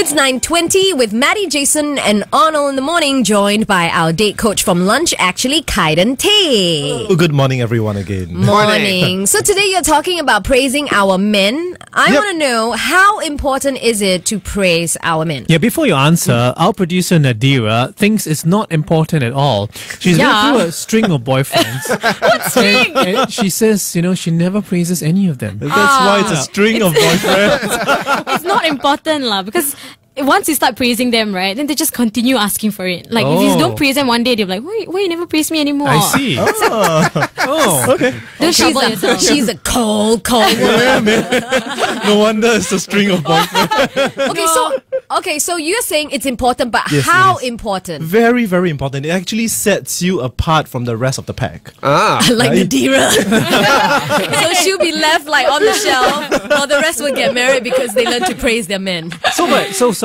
It's 9:20 with Maddie, Jason and Arnold in the morning, joined by our date coach from lunch, actually, Kydon. Oh, good morning, everyone, again. Morning. So today you're talking about praising our men. I want to know, how important is it to praise our men? Yeah, before you answer, our producer Nadira thinks it's not important at all. She's been through a string of boyfriends. What string? And she says, you know, she never praises any of them. That's why it's a string of boyfriends. It's not important lah, because once you start praising them, right, then they just continue asking for it. Like, if you don't praise them one day, they're like, why you never praise me anymore? I see. Okay. Don't She's a cold woman. No wonder it's a string of boyfriends. Okay, so you're saying it's important, but Yes, how it is. important? Very, very important. It actually sets you apart from the rest of the pack. Like Right? Nadira. So she'll be left like on the shelf, while the rest will get married because they learn to praise their men. So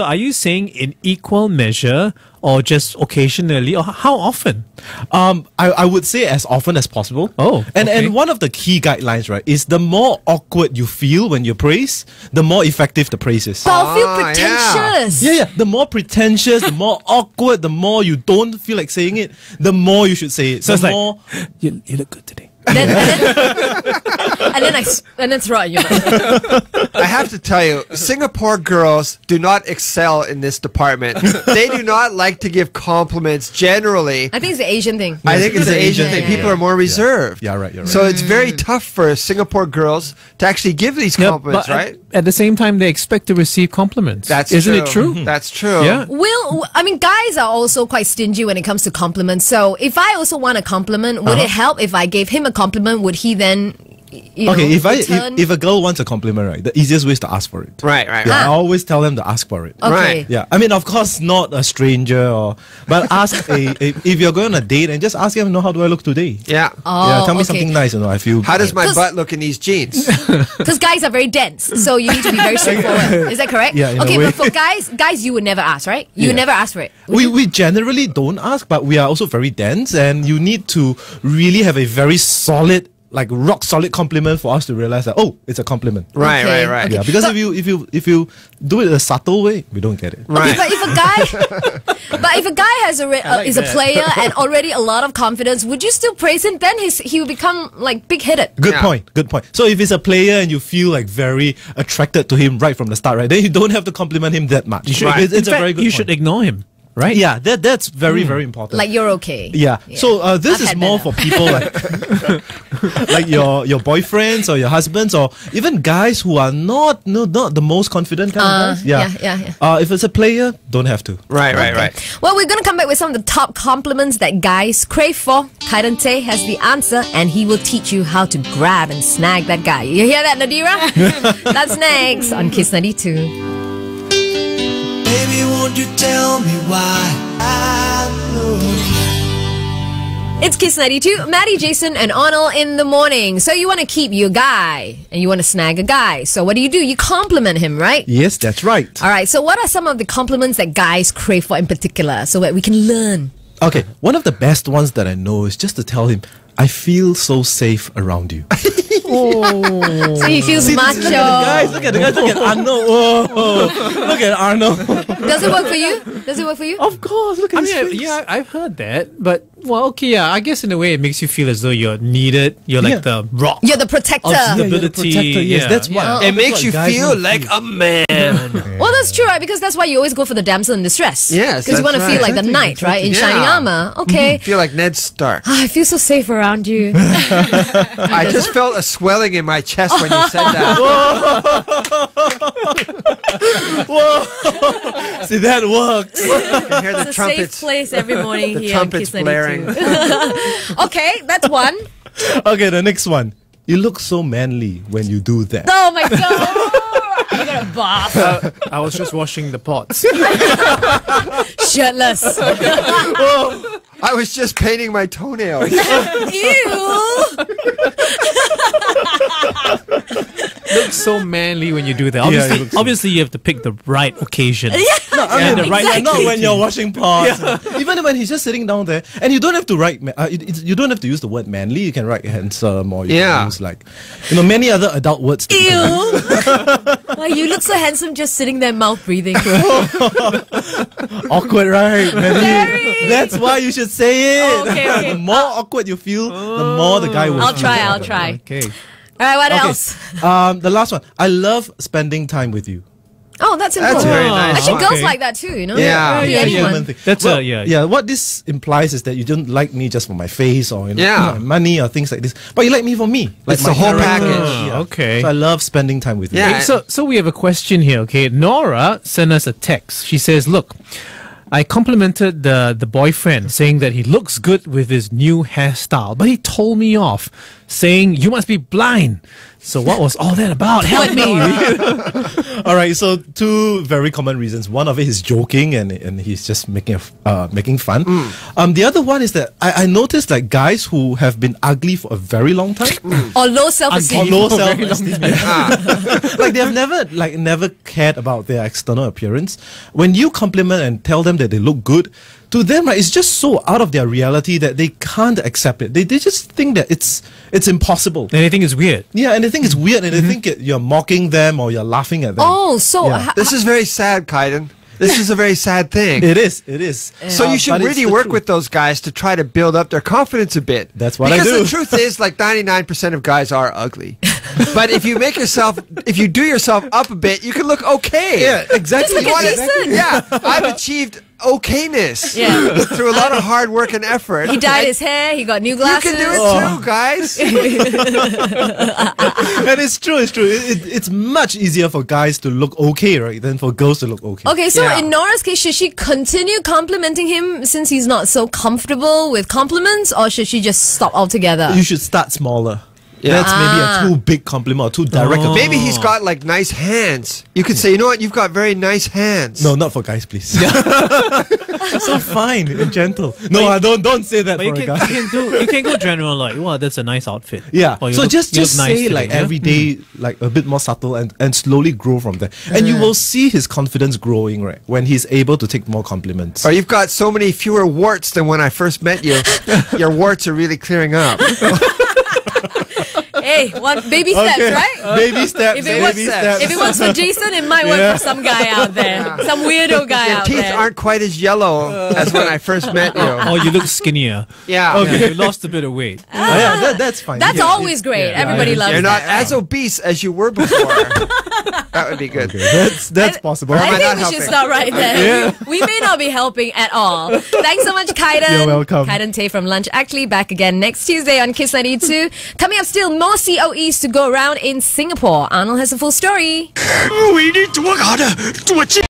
are you saying in equal measure or just occasionally, or how often? I would say as often as possible. And one of the key guidelines, right, is the more awkward you feel when you praise, the more effective the praise is. But I'll feel pretentious. Yeah. The more pretentious, the more awkward, the more you don't feel like saying it, the more you should say it. So it's more you look good today. And then throw it at you. I have to tell you, Singapore girls do not excel in this department. They do not like to give compliments generally. I think it's the Asian thing. I think it's an Asian thing. People are more reserved. Yeah, right. You're right. So it's very tough for Singapore girls to actually give these compliments, but right? At the same time, they expect to receive compliments. Isn't it true? That's true. Yeah. Guys are also quite stingy when it comes to compliments. So if I also want a compliment, would it help if I gave him a compliment? Would he then, if a girl wants a compliment, right, the easiest way is to ask for it. Right. Yeah, I always tell them to ask for it. Okay. Right. Yeah, I mean, of course, not a stranger, but ask if you're going on a date and just ask him, how do I look today? Yeah. Tell me something nice. I feel. How does my butt look in these jeans? Because guys are very dense, so you need to be very straightforward. Is that correct? Yeah. Okay, but for guys, you would never ask, right? You would never ask for it. We generally don't ask, but we are also very dense, and you need to really have a very solid, like rock solid compliment for us to realize that it's a compliment. Right. Yeah, because if you do it in a subtle way, we don't get it. Right. Okay, but if a guy has is a player and already a lot of confidence, would you still praise him? Then he will become like big-headed. Good point. So if he's a player and you feel like very attracted to him right from the start, right, then you don't have to compliment him that much. It's a very good point. You should ignore him. Right? Yeah, that's very, very important. Like you're okay. Yeah. So this is more for people like like your boyfriends or your husbands or even guys who are not the most confident kind of guys. Yeah. If it's a player, don't have to. Right. Well, we're going to come back with some of the top compliments that guys crave for. Kydon has the answer, and he will teach you how to grab and snag that guy. You hear that, Nadira? That's next on Kiss92. Baby, won't you tell me why I love you? It's Kiss92, Maddie, Jason and Arnold in the morning. So you want to keep your guy and you want to snag a guy. So what do? You compliment him, right? Yes, that's right. All right, so what are some of the compliments that guys crave for in particular so that we can learn? Okay, one of the best ones that I know is just to tell him, I feel so safe around you. So he feels macho. Look at the guys, look at Arnold. Look at Arnold. Does it work for you? Of course, look at his face. Yeah, I've heard that, but I guess in a way it makes you feel as though you're needed. You're like the rock. You're the protector. Of stability. Yes, that's why. It makes you feel like a man. Well, that's true, right? Because that's why you always go for the damsel in distress. Yes, because you want to feel like the knight, right? In shining armor. Okay. Feel like Ned Stark. I feel so safe around you. I just felt a swelling in my chest when you said that. Whoa! See, that works. You can hear the It's a trumpets. safe place every morning The here. trumpets blaring. Okay, that's one. Okay, the next one. You look so manly when you do that. Oh my god! I'm gonna bath. I was just washing the pots. Shirtless. I was just painting my toenails. Ew. Look so manly when you do that. Yeah, you look so- Obviously, you have to pick the right occasion. I mean, the right not when occasion. you're washing pots. Even when he's just sitting down there, and you don't have to write. You don't have to use the word manly. You can write handsome, or you can use like, many other adult words. Ew. Why, you look so handsome just sitting there, mouth breathing. Awkward, right? Maybe. That's why you should say it. Oh, okay. The more awkward you feel, the more the guy will. I'll try. Okay. All right, what else? The last one. I love spending time with you. Oh, that's important. That's very nice. Actually, Okay. girls like that too, you know? Yeah. Really It's a anyone. human thing. That's Well, yeah. What this implies is that you don't like me just for my face or Yeah. my money or things like this, but you like me for me. Like It's my the whole character. package. Yeah. Okay. So I love spending time with you. Yeah. So we have a question here, okay? Nora sent us a text. She says, look, I complimented the boyfriend saying that he looks good with his new hairstyle, but he told me off saying you must be blind. So what was all that about? Help me. All right, so two very common reasons. One of it is joking and he's just making fun. The other one is that I noticed like guys who have been ugly for a very long time Or low self-esteem. or low self-esteem, like they have never cared about their external appearance. When you compliment and tell them that they look good, to them, right, it's just so out of their reality that they can't accept it. They just think that it's impossible. And I think it's weird. Yeah, and they think it's weird, and they think you're mocking them or you're laughing at them. Oh, so... Yeah. This is very sad, Kydon. This is a very sad thing. It is. So you should but it's really the work truth. with those guys to try to build up their confidence a bit. That's what I because do. the truth is, like 99% of guys are ugly. But if you do yourself up a bit, you can look okay. Yeah, exactly. Just look at Jason. Yeah, I've achieved okayness through a lot of hard work and effort. He dyed his hair, he got new You glasses. can do it too, guys. And it's true. It's much easier for guys to look okay, right, than for girls to look okay. Okay, so Yeah. in Nora's case, should she continue complimenting him since he's not so comfortable with compliments, or should she just stop altogether? You should start smaller. Yeah. That's maybe a too big compliment or too direct. a Maybe he's got like nice hands. You could say, you know what, you've got very nice hands. No, not for guys, please. So fine and gentle. No, I don't say that But for a you guy. can go general like, wow, that's a nice outfit. Yeah. Or you So look- just you look nice say today, like yeah? every day, like a bit more subtle and slowly grow from there. And you will see his confidence growing, right? When he's able to take more compliments. Or you've got so many fewer warts than when I first met you. Your warts are really clearing up. Hey, one baby steps, right? Baby steps, If it baby works- steps. If it works for Jason, it might work for some guy out there. Some weirdo guy Your out teeth there. aren't quite as yellow as when I first met you. Or you look skinnier. Yeah. Yeah, you lost a bit of weight. Oh, yeah, that's fine. That's Yeah, always great. Everybody loves You're not that. as obese as you were before. That would be good. That's possible. Am I I not think we should helping? start right there. We may not be helping at all. Thanks so much, Kydon. You're welcome. Kydon Tay from Lunch Actually back again next Tuesday on Kiss92. Coming up still, more COEs to go around in Singapore. Arnold has a full story. We need to work harder to achieve